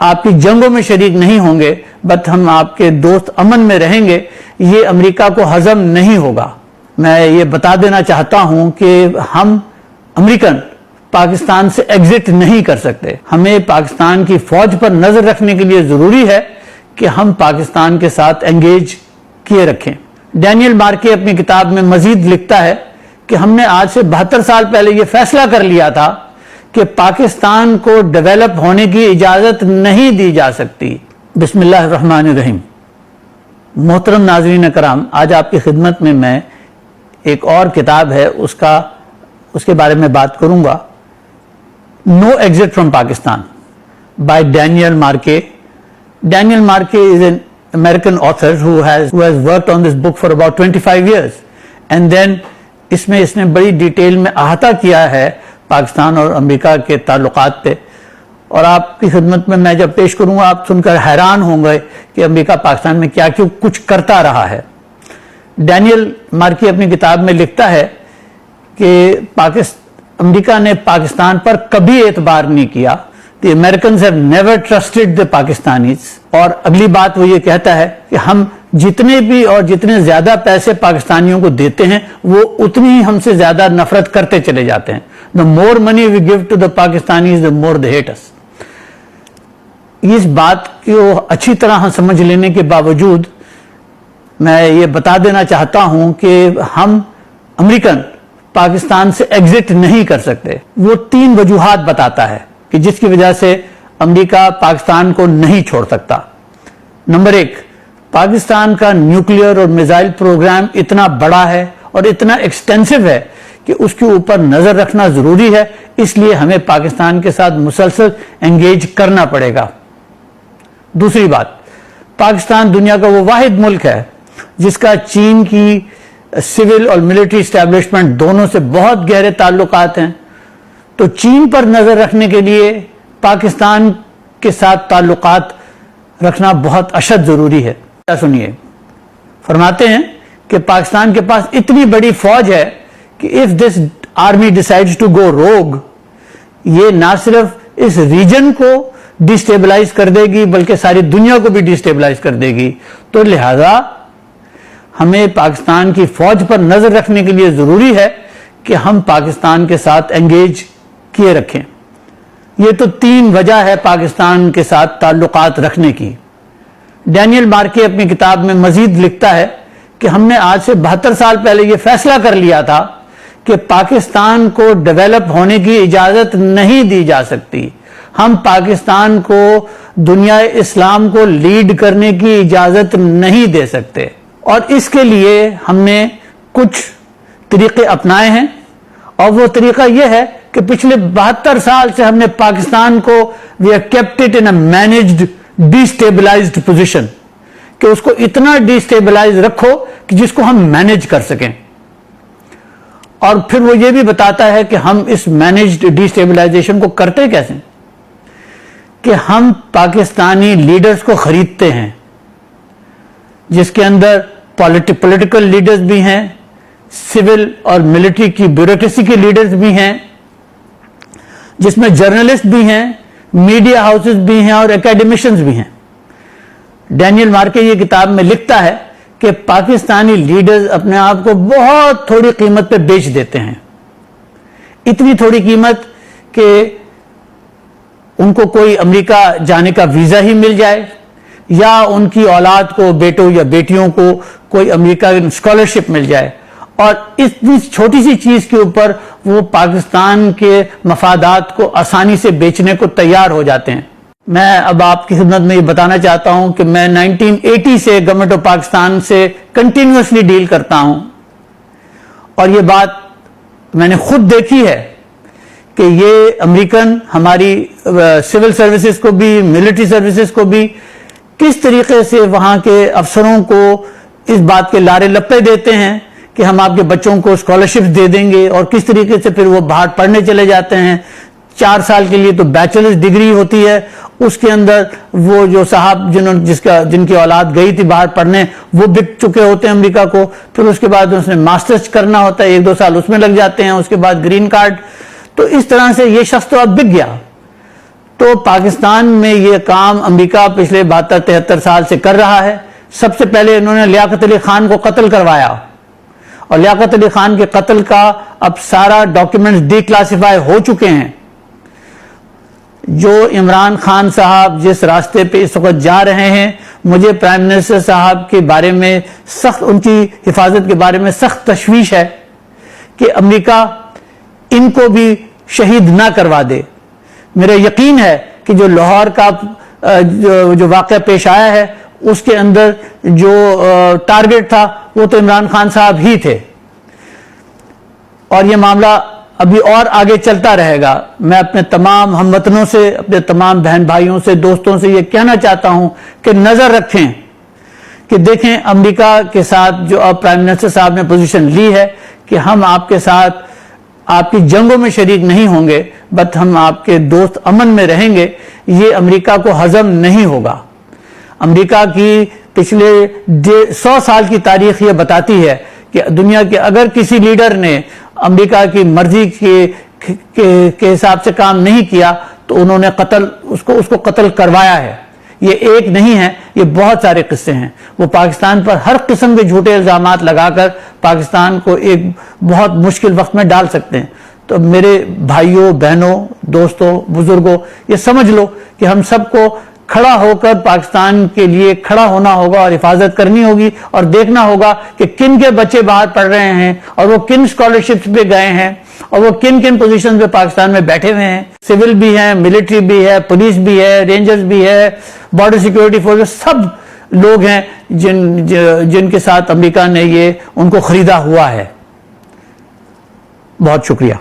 آپ کی جنگوں میں شریک نہیں ہوں گے، بٹ ہم آپ کے دوست امن میں رہیں گے، یہ امریکہ کو ہضم نہیں ہوگا۔ میں یہ بتا دینا چاہتا ہوں کہ ہم امریکن پاکستان سے ایگزٹ نہیں کر سکتے۔ ہمیں پاکستان کی فوج پر نظر رکھنے کے لیے ضروری ہے کہ ہم پاکستان کے ساتھ انگیج کیے رکھیں۔ ڈینیل مارکے اپنی کتاب میں مزید لکھتا ہے کہ ہم نے آج سے 72 سال پہلے یہ فیصلہ کر لیا تھا کہ پاکستان کو ڈیولپ ہونے کی اجازت نہیں دی جا سکتی۔ بسم اللہ الرحمن الرحیم۔ محترم ناظرین کرام، آج آپ کی خدمت میں میں ایک اور کتاب ہے اس کے بارے میں بات کروں گا، no exit from Pakistan by Daniel Markey. Daniel Markey is an American author who has worked on this book for about 25 years and then اس نے بڑی ڈیٹیل میں احاطہ کیا ہے پاکستان اور امریکہ کے تعلقات پہ، اور آپ کی خدمت میں جب پیش کروں گا آپ سن کر حیران ہوں گے کہ امریکہ پاکستان میں کیا کیوں کچھ کرتا رہا ہے۔ ڈینیل مارکی اپنی کتاب میں لکھتا ہے کہ امریکہ نے پاکستان پر کبھی اعتبار نہیں کیا۔ The Americans have never trusted the Pakistanis۔ اور اگلی بات وہ یہ کہتا ہے کہ ہم جتنے بھی اور جتنے زیادہ پیسے پاکستانیوں کو دیتے ہیں وہ اتنی ہی ہم سے زیادہ نفرت کرتے چلے جاتے ہیں۔ The more money we give to the Pakistanis, the more they hate us۔ اس بات کو اچھی طرح سمجھ لینے کے باوجود میں یہ بتا دینا چاہتا ہوں کہ ہم امریکن پاکستان سے ایگزٹ نہیں کر سکتے۔ وہ 3 وجوہات بتاتا ہے کہ جس کی وجہ سے امریکہ پاکستان کو نہیں چھوڑ سکتا۔ نمبر 1، پاکستان کا نیوکلیئر اور میزائل پروگرام اتنا بڑا ہے اور اتنا ایکسٹینسو ہے کہ اس کے اوپر نظر رکھنا ضروری ہے، اس لیے ہمیں پاکستان کے ساتھ مسلسل انگیج کرنا پڑے گا۔ دوسری بات، پاکستان دنیا کا وہ واحد ملک ہے جس کا چین کی سول اور ملٹری اسٹیبلشمنٹ دونوں سے بہت گہرے تعلقات ہیں، تو چین پر نظر رکھنے کے لیے پاکستان کے ساتھ تعلقات رکھنا بہت اشد ضروری ہے۔ سنیے، فرماتے ہیں کہ پاکستان کے پاس اتنی بڑی فوج ہے کہ if this army decides to go rogue، یہ نہ صرف اس ریجن کو ڈیسٹیبلائز کر دے گی بلکہ ساری دنیا کو بھی ڈیسٹیبلائز کر دے گی، تو لہذا ہمیں پاکستان کی فوج پر نظر رکھنے کے لیے ضروری ہے کہ ہم پاکستان کے ساتھ انگیج کیے رکھیں۔ یہ تو 3 وجہ ہے پاکستان کے ساتھ تعلقات رکھنے کی۔ ڈینیل مارکے اپنی کتاب میں مزید لکھتا ہے کہ ہم نے آج سے 72 سال پہلے یہ فیصلہ کر لیا تھا کہ پاکستان کو ڈیولپ ہونے کی اجازت نہیں دی جا سکتی۔ ہم پاکستان کو دنیا اسلام کو لیڈ کرنے کی اجازت نہیں دے سکتے، اور اس کے لیے ہم نے کچھ طریقے اپنائے ہیں، اور وہ طریقہ یہ ہے کہ پچھلے 72 سال سے ہم نے پاکستان کو we have kept it in a managed destabilized position، کہ اس کو اتنا ڈیسٹیبلائز رکھو کہ جس کو ہم مینج کر سکیں۔ اور پھر وہ یہ بھی بتاتا ہے کہ ہم اس مینجڈ ڈیسٹیبلائزیشن کو کرتے کیسے، کہ ہم پاکستانی لیڈرز کو خریدتے ہیں، جس کے اندر پولیٹیکل لیڈرز بھی ہیں، سول اور ملٹری کی بیوروکریسی کے لیڈرز بھی ہیں، جس میں جرنلسٹ بھی ہیں، میڈیا ہاؤسز بھی ہیں اور اکیڈمیشنز بھی ہیں۔ ڈینیل مارکے یہ کتاب میں لکھتا ہے کہ پاکستانی لیڈرز اپنے آپ کو بہت تھوڑی قیمت پہ بیچ دیتے ہیں، اتنی تھوڑی قیمت کہ ان کو کوئی امریکہ جانے کا ویزا ہی مل جائے، یا ان کی اولاد کو، بیٹوں یا بیٹیوں کو کوئی امریکہ اسکالرشپ مل جائے، اور اتنی چھوٹی سی چیز کے اوپر وہ پاکستان کے مفادات کو آسانی سے بیچنے کو تیار ہو جاتے ہیں۔ میں اب آپ کی خدمت میں یہ بتانا چاہتا ہوں کہ میں 1980 سے گورنمنٹ آف پاکستان سے کنٹینیوسلی ڈیل کرتا ہوں، اور یہ بات میں نے خود دیکھی ہے کہ یہ امریکن ہماری سول سروسز کو بھی، ملٹری سروسز کو بھی کس طریقے سے وہاں کے افسروں کو اس بات کے لارے لپے دیتے ہیں کہ ہم آپ کے بچوں کو اسکالرشپ دے دیں گے، اور کس طریقے سے پھر وہ باہر پڑھنے چلے جاتے ہیں۔ 4 سال کے لیے تو بیچلرز ڈگری ہوتی ہے، اس کے اندر وہ جو صاحب جن کی اولاد گئی تھی باہر پڑھنے وہ بک چکے ہوتے ہیں امریکہ کو، پھر اس کے بعد اس نے ماسٹرز کرنا ہوتا ہے، 1-2 سال اس میں لگ جاتے ہیں، اس کے بعد گرین کارڈ۔ تو اس طرح سے یہ شخص تو اب بک گیا۔ تو پاکستان میں یہ کام امریکہ پچھلے 72-73 سال سے کر رہا ہے. سب سے پہلے انہوں نے لیاقت علی خان کو قتل کروایا, اور لیاقت علی خان کے قتل کا اب سارا ڈاکیومنٹس ڈی کلاسیفائی ہو چکے ہیں. جو عمران خان صاحب جس راستے پہ اس وقت جا رہے ہیں, مجھے پرائم منسٹر صاحب کے بارے میں سخت, ان کی حفاظت کے بارے میں سخت تشویش ہے کہ امریکہ ان کو بھی شہید نہ کروا دے. میرا یقین ہے کہ جو لاہور کا جو واقعہ پیش آیا ہے اس کے اندر جو ٹارگٹ تھا وہ تو عمران خان صاحب ہی تھے, اور یہ معاملہ ابھی اور آگے چلتا رہے گا. میں اپنے تمام ہم وطنوں سے, اپنے تمام بہن بھائیوں سے, دوستوں سے یہ کہنا چاہتا ہوں کہ نظر رکھیں کہ دیکھیں امریکہ کے ساتھ جو اب پرائم منسٹر صاحب نے پوزیشن لی ہے کہ ہم آپ کے ساتھ آپ کی جنگوں میں شریک نہیں ہوں گے, بٹ ہم آپ کے دوست امن میں رہیں گے, یہ امریکہ کو ہضم نہیں ہوگا. امریکہ کی پچھلے 100 سال کی تاریخ یہ بتاتی ہے کہ دنیا کے اگر کسی لیڈر نے امریکہ کی مرضی کے حساب سے کام نہیں کیا تو انہوں نے اس کو قتل کروایا ہے. یہ ایک نہیں ہے, یہ بہت سارے قصے ہیں. وہ پاکستان پر ہر قسم کے جھوٹے الزامات لگا کر پاکستان کو ایک بہت مشکل وقت میں ڈال سکتے ہیں. تو میرے بھائیوں, بہنوں, دوستوں, بزرگوں, یہ سمجھ لو کہ ہم سب کو کھڑا ہو کر پاکستان کے لیے کھڑا ہونا ہوگا اور حفاظت کرنی ہوگی, اور دیکھنا ہوگا کہ کن کے بچے باہر پڑھ رہے ہیں اور وہ کن اسکالرشپس پہ گئے ہیں اور وہ کن کن پوزیشن پہ پاکستان میں بیٹھے ہوئے ہیں. سول بھی ہیں, ملٹری بھی ہے, پولیس بھی ہے, رینجرز بھی ہے, بارڈر سیکورٹی فورس, سب لوگ ہیں جن کے ساتھ امریکہ نے ان کو خریدا ہوا ہے. بہت شکریہ.